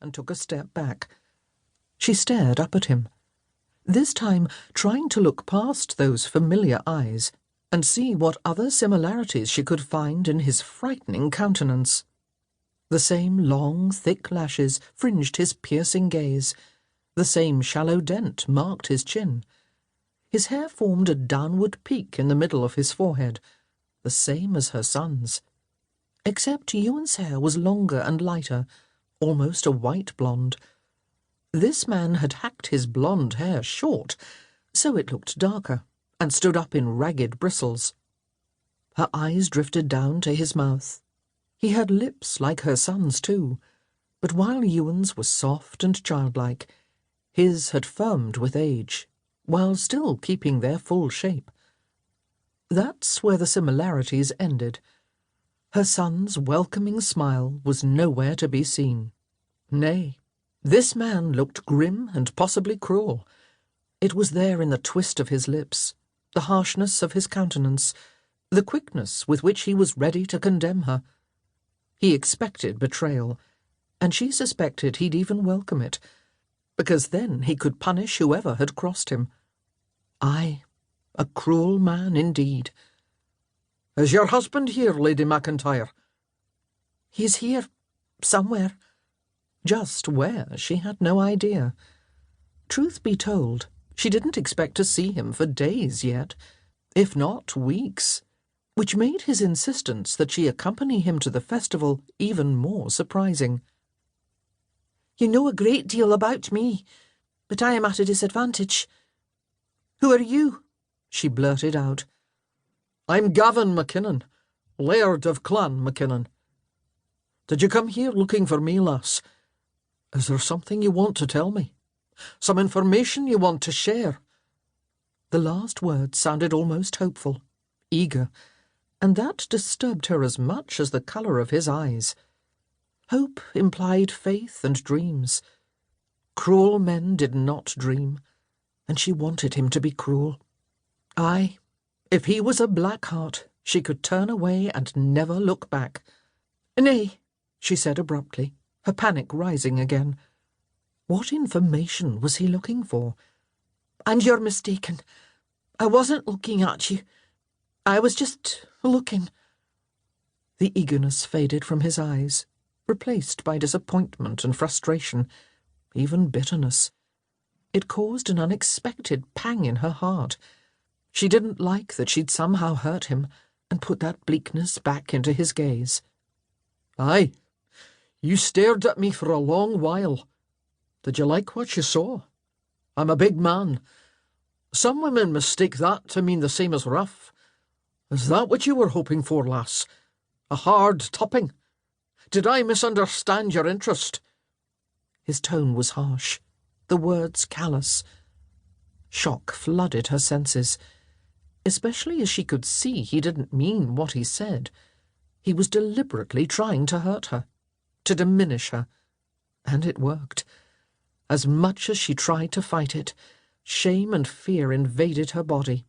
and took a step back. She stared up at him, this time trying to look past those familiar eyes and see what other similarities she could find in his frightening countenance. The same long, thick lashes fringed his piercing gaze. The same shallow dent marked his chin. His hair formed a downward peak in the middle of his forehead, the same as her son's. Except Ewan's hair was longer and lighter, almost a white blonde. This man had hacked his blonde hair short, so it looked darker, and stood up in ragged bristles. Her eyes drifted down to his mouth. He had lips like her son's too, but while Ewan's was soft and childlike, his had firmed with age, while still keeping their full shape. That's where the similarities ended. Her son's welcoming smile was nowhere to be seen. Nay, this man looked grim and possibly cruel. It was there in the twist of his lips, the harshness of his countenance, the quickness with which he was ready to condemn her. He expected betrayal, and she suspected he'd even welcome it, because then he could punish whoever had crossed him. Aye, a cruel man indeed. "Is your husband here, Lady MacIntyre?" "He's here, somewhere." Just where, she had no idea. Truth be told, she didn't expect to see him for days yet, if not weeks, which made his insistence that she accompany him to the festival even more surprising. "You know a great deal about me, but I am at a disadvantage. Who are you?" she blurted out. "I'm Gavin MacKinnon, Laird of Clan MacKinnon. Did you come here looking for me, lass? Is there something you want to tell me? Some information you want to share?" The last word sounded almost hopeful, eager, and that disturbed her as much as the colour of his eyes. Hope implied faith and dreams. Cruel men did not dream, and she wanted him to be cruel. Aye, if he was a black heart, she could turn away and never look back. "Nay," she said abruptly, her panic rising again. What information was he looking for? "And you're mistaken. I wasn't looking at you. I was just looking." The eagerness faded from his eyes, replaced by disappointment and frustration, even bitterness. It caused an unexpected pang in her heart. She didn't like that she'd somehow hurt him and put that bleakness back into his gaze. "Aye, you stared at me for a long while. Did you like what you saw? I'm a big man. Some women mistake that to mean the same as rough. Is that what you were hoping for, lass? A hard topping? Did I misunderstand your interest?" His tone was harsh, the words callous. Shock flooded her senses, especially as she could see he didn't mean what he said. He was deliberately trying to hurt her, to diminish her, and it worked. As much as she tried to fight it, shame and fear invaded her body.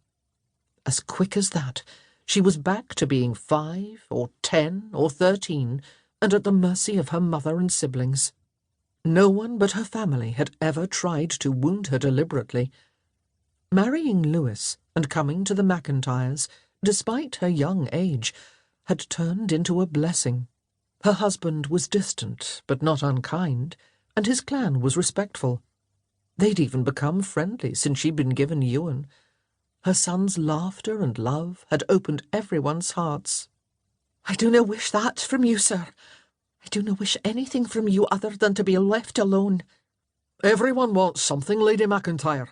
As quick as that, she was back to being 5 or 10 or 13 and at the mercy of her mother and siblings. No one but her family had ever tried to wound her deliberately. Marrying Lewis and coming to the MacIntyres, despite her young age, had turned into a blessing. Her husband was distant but not unkind, and his clan was respectful. They'd even become friendly since she'd been given Ewan. Her son's laughter and love had opened everyone's hearts. "I do not wish that from you, sir. I do not wish anything from you other than to be left alone." "Everyone wants something, Lady MacIntyre,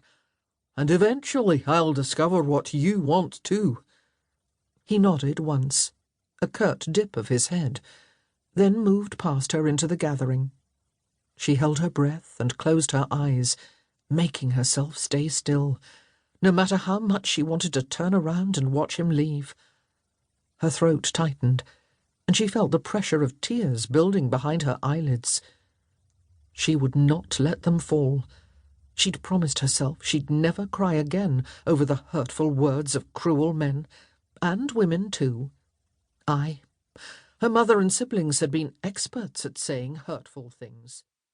and eventually I'll discover what you want too." He nodded once, a curt dip of his head, then moved past her into the gathering. She held her breath and closed her eyes, making herself stay still, no matter how much she wanted to turn around and watch him leave. Her throat tightened, and she felt the pressure of tears building behind her eyelids. She would not let them fall. She'd promised herself she'd never cry again over the hurtful words of cruel men, and women too. Aye, her mother and siblings had been experts at saying hurtful things.